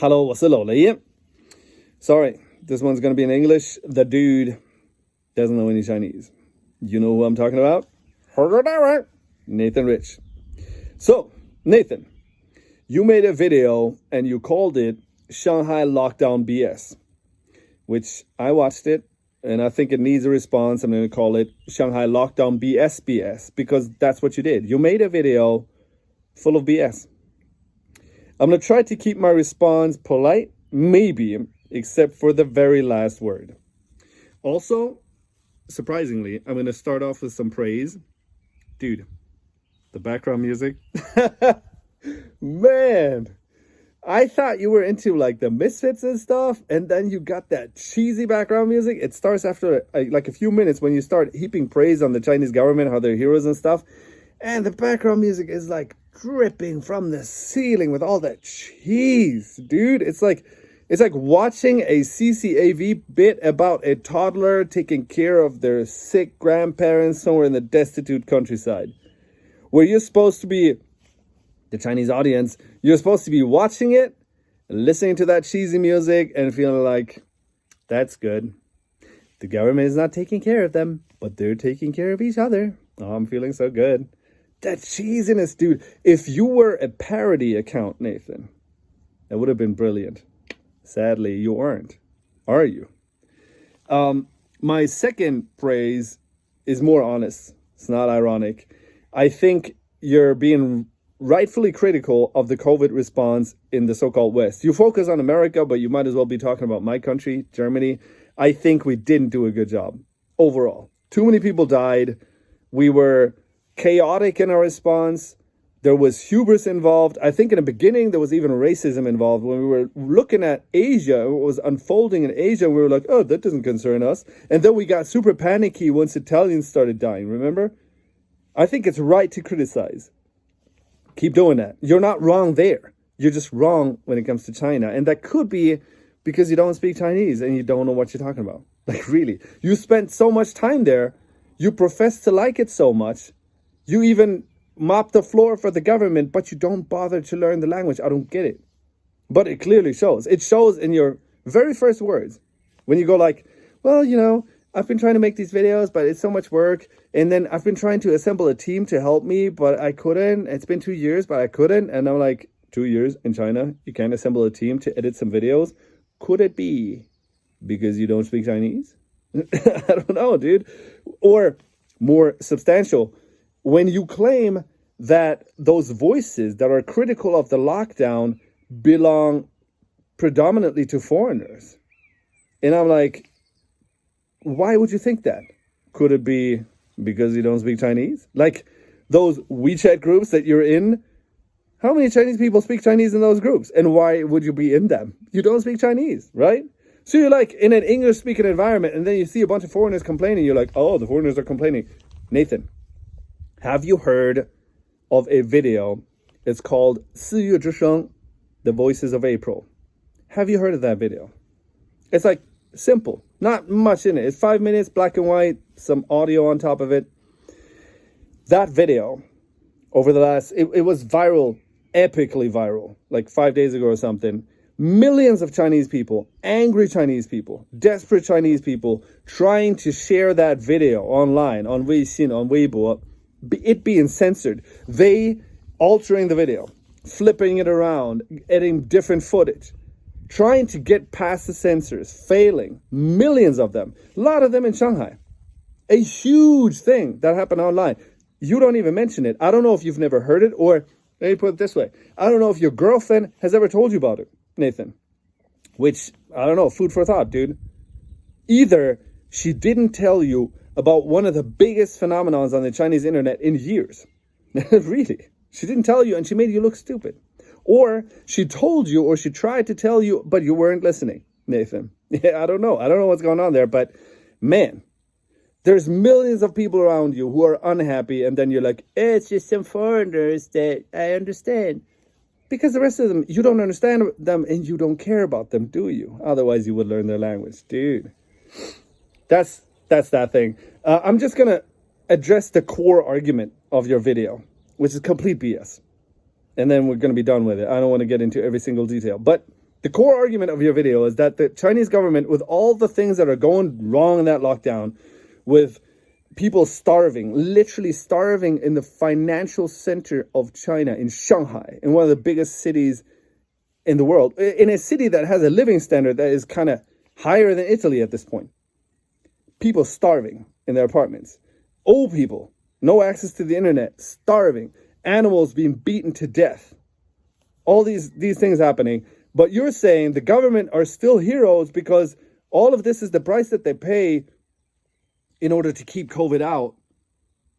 Hello, 我是老雷. Sorry, this one's going to be in English. The dude doesn't know any Chinese. You know who I'm talking about? Nathan Rich. So, Nathan, you made a video and you called it Shanghai Lockdown BS, which I watched it and I think it needs a response. I'm going to call it Shanghai Lockdown BS because that's what you did. You made a video full of BS. I'm going to try to keep my response polite, maybe, except for the very last word. Also, surprisingly, I'm going to start off with some praise. Dude, the background music. Man, I thought you were into like the Misfits and stuff, and then you got that cheesy background music. It starts after like a few minutes when you start heaping praise on the Chinese government, how they're heroes and stuff. And the background music is like dripping from the ceiling with all that cheese, dude. It's like watching a CCAV bit about a toddler taking care of their sick grandparents somewhere in the destitute countryside, where you're supposed to be, the Chinese audience, you're supposed to be watching it, listening to that cheesy music and feeling like, that's good. The government is not taking care of them, but they're taking care of each other. Oh, I'm feeling so good. That cheesiness, dude. If you were a parody account, Nathan, that would have been brilliant. Sadly, you aren't, are you? My second praise is more honest. It's not ironic. I think you're being rightfully critical of the COVID response in the so-called West. You focus on America, but you might as well be talking about my country, Germany. I think we didn't do a good job overall. Too many people died. We were chaotic in our response. There was hubris involved. I think in the beginning, there was even racism involved. When we were looking at Asia, what was unfolding in Asia, we were like, oh, that doesn't concern us. And then we got super panicky once Italians started dying, remember? I think it's right to criticize. Keep doing that. You're not wrong there. You're just wrong when it comes to China. And that could be because you don't speak Chinese and you don't know what you're talking about. Like, really. You spent so much time there. You profess to like it so much. You even mop the floor for the government, but you don't bother to learn the language. I don't get it. But it clearly shows. It shows in your very first words. When you go like, well, you know, I've been trying to make these videos, but it's so much work. And then I've been trying to assemble a team to help me, but I couldn't. It's been 2 years, but I couldn't. And I'm like, 2 years in China, you can't assemble a team to edit some videos? Could it be because you don't speak Chinese? I don't know, dude. Or more substantial, when you claim that those voices that are critical of the lockdown belong predominantly to foreigners. And I'm like, why would you think that? Could it be because you don't speak Chinese? Like those WeChat groups that you're in, how many Chinese people speak Chinese in those groups? And why would you be in them? You don't speak Chinese, right? So you're like in an English-speaking environment and then you see a bunch of foreigners complaining. You're like, oh, the foreigners are complaining. Nathan, have you heard of a video? It's called 四月之声, The Voices of April. Have you heard of that video? It's like simple, not much in it. It's 5 minutes, black and white, some audio on top of it. That video, over the last, it was viral, epically viral, like 5 days ago or something. Millions of Chinese people, angry Chinese people, desperate Chinese people trying to share that video online, on Weixin, on Weibo, it being censored. They altering the video, flipping it around, editing different footage, trying to get past the censors, failing. Millions of them, a lot of them in Shanghai. A huge thing that happened online. You don't even mention it. I don't know if you've never heard it, or let me put it this way. I don't know if your girlfriend has ever told you about it, Nathan. Which, I don't know, food for thought, dude. Either she didn't tell you about one of the biggest phenomenons on the Chinese internet in years. Really. She didn't tell you and she made you look stupid. Or she told you or she tried to tell you, but you weren't listening, Nathan. Yeah, I don't know. I don't know what's going on there, but man, there's millions of people around you who are unhappy and then you're like, it's just some foreigners that I understand. Because the rest of them, you don't understand them and you don't care about them, do you? Otherwise, you would learn their language. Dude, that's that thing. I'm just going to address the core argument of your video, which is complete BS. And then we're going to be done with it. I don't want to get into every single detail. But The core argument of your video is that the Chinese government, with all the things that are going wrong in that lockdown, with people starving, literally starving in the financial center of China, in Shanghai, in one of the biggest cities in the world, in a city that has a living standard that is kind of higher than Italy at this point. People starving in their apartments. Old people, no access to the internet, starving. Animals being beaten to death. All these things happening. But you're saying the government are still heroes because all of this is the price that they pay in order to keep COVID out.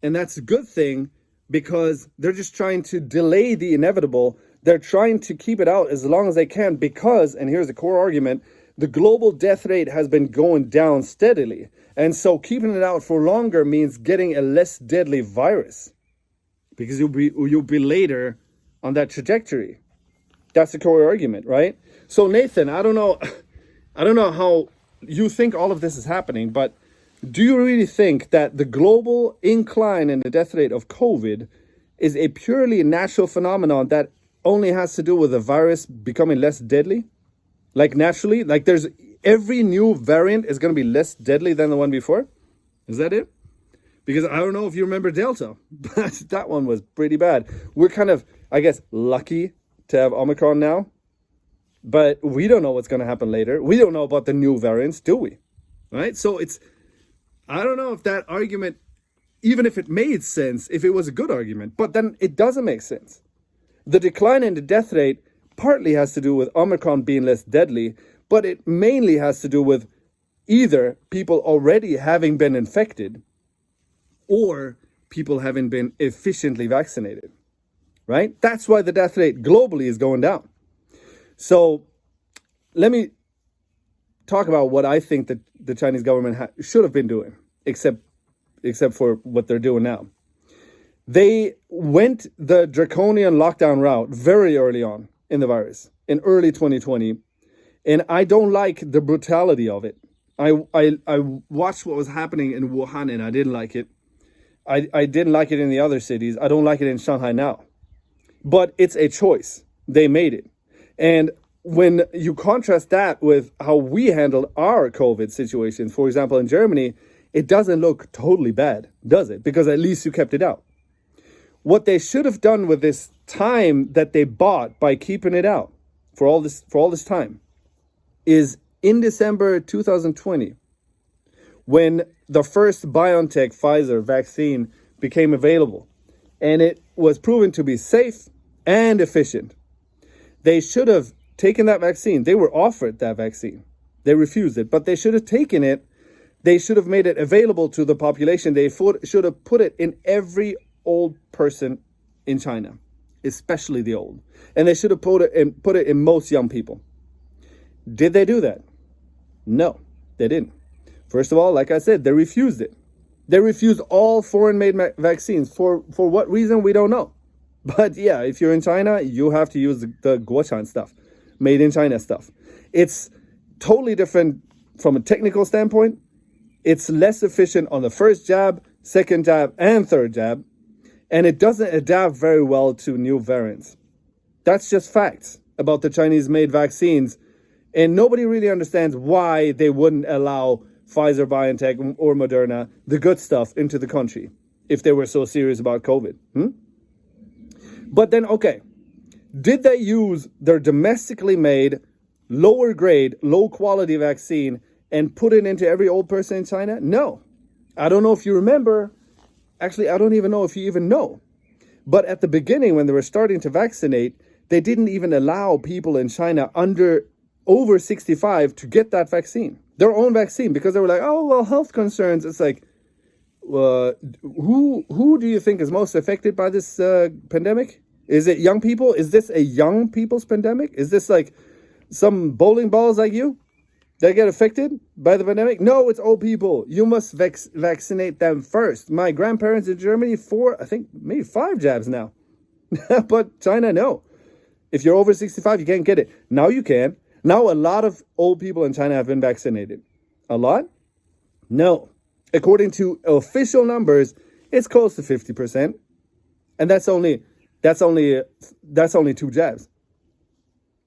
And that's a good thing because they're just trying to delay the inevitable. They're trying to keep it out as long as they can because, and here's the core argument, the global death rate has been going down steadily. And so keeping it out for longer means getting a less deadly virus because you'll be later on that trajectory. That's the core argument, right? So Nathan, I don't know how you think all of this is happening, but do you really think that the global incline in the death rate of COVID is a purely natural phenomenon that only has to do with the virus becoming less deadly? Like naturally? Like there's every new variant is going to be less deadly than the one before? Is that it? Because I don't know if you remember Delta, but that one was pretty bad. We're kind of, I guess, lucky to have Omicron now, but we don't know what's going to happen later. We don't know about the new variants, do we? Right? So I don't know if that argument, even if it made sense, if it was a good argument, but then it doesn't make sense. The decline in the death rate partly has to do with Omicron being less deadly, but it mainly has to do with either people already having been infected or people having been efficiently vaccinated, right? That's why the death rate globally is going down. So let me talk about what I think that the Chinese government should have been doing, except for what they're doing now. They went the draconian lockdown route very early on in the virus, in early 2020, and I don't like the brutality of it. I watched what was happening in Wuhan, and I didn't like it. I didn't like it in the other cities. I don't like it in Shanghai now. But it's a choice. They made it. And when you contrast that with how we handled our COVID situation, for example, in Germany, it doesn't look totally bad, does it? Because at least you kept it out. What they should have done with this time that they bought by keeping it out for all this time is in December 2020, when the first BioNTech Pfizer vaccine became available and it was proven to be safe and efficient. They should have taken that vaccine. They were offered that vaccine. They refused it, but they should have taken it. They should have made it available to the population. They should have put it in every old person in China, especially the old. And they should have put it in most young people. Did they do that? No, they didn't. First of all, like I said, they refused it. They refused all foreign-made vaccines. For what reason, we don't know. But yeah, if you're in China, you have to use the Guochan stuff, made in China stuff. It's totally different from a technical standpoint. It's less efficient on the first jab, second jab, and third jab. And it doesn't adapt very well to new variants. That's just facts about the Chinese-made vaccines. And nobody really understands why they wouldn't allow Pfizer, BioNTech, or Moderna, the good stuff, into the country if they were so serious about COVID. But then, okay, did they use their domestically made, lower grade, low quality vaccine and put it into every old person in China? No. I don't know if you remember. Actually, I don't even know if you even know. But at the beginning, when they were starting to vaccinate, they didn't even allow people in China over 65 to get that vaccine, their own vaccine, because they were like, oh, well, health concerns. It's like, who do you think is most affected by this pandemic? Is it young people? Is this a young people's pandemic? Is this like some bowling balls like you that get affected by the pandemic? No, it's old people. You must vaccinate them first. My grandparents in Germany, 4, I think maybe 5 jabs now. But China, no. If you're over 65, you can't get it. Now you can. Now a lot of old people in China have been vaccinated. A lot? No. According to official numbers, it's close to 50%. And that's only 2 jabs.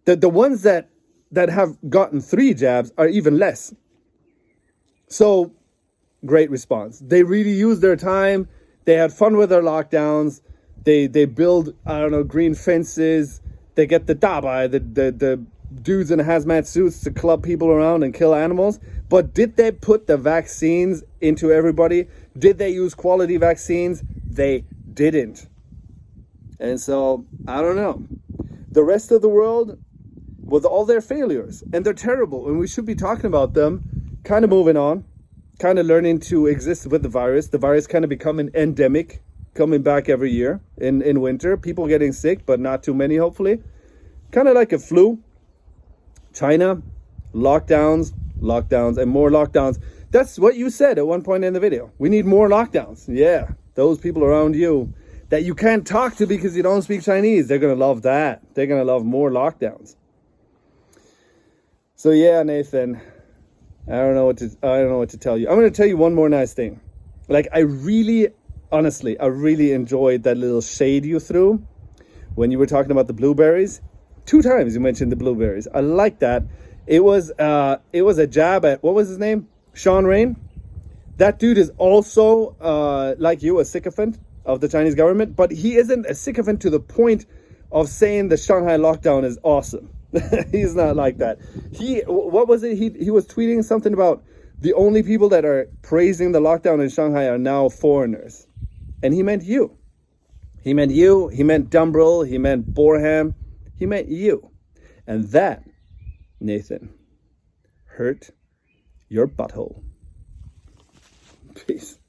The ones that that have gotten 3 jabs are even less. So, great response. They really used their time. They had fun with their lockdowns. They build, green fences. They get the dabai, the dudes in hazmat suits to club people around and kill animals. But did they put the vaccines into everybody? Did they use quality vaccines? They didn't. And so, I don't know. The rest of the world, with all their failures, and they're terrible, and we should be talking about them, kind of moving on, kind of learning to exist with the virus kind of becoming endemic, coming back every year in winter, people getting sick, but not too many, hopefully. Kind of like a flu. China, lockdowns, and more lockdowns. That's what you said at one point in the video. We need more lockdowns. Yeah, those people around you that you can't talk to because you don't speak Chinese, they're going to love that. They're going to love more lockdowns. So yeah, Nathan, I don't know what to tell you. I'm going to tell you one more nice thing. Like, I really enjoyed that little shade you threw when you were talking about the blueberries. 2 times you mentioned the blueberries. I like that. It was a jab at, what was his name? Sean Rain. That dude is also, like you, a sycophant of the Chinese government, but he isn't a sycophant to the point of saying the Shanghai lockdown is awesome. He's not like that. What was it? He was tweeting something about the only people that are praising the lockdown in Shanghai are now foreigners. And he meant you. He meant you. He meant Dumbrell. He meant Borham. He meant you. And that, Nathan, hurt your butthole. Peace.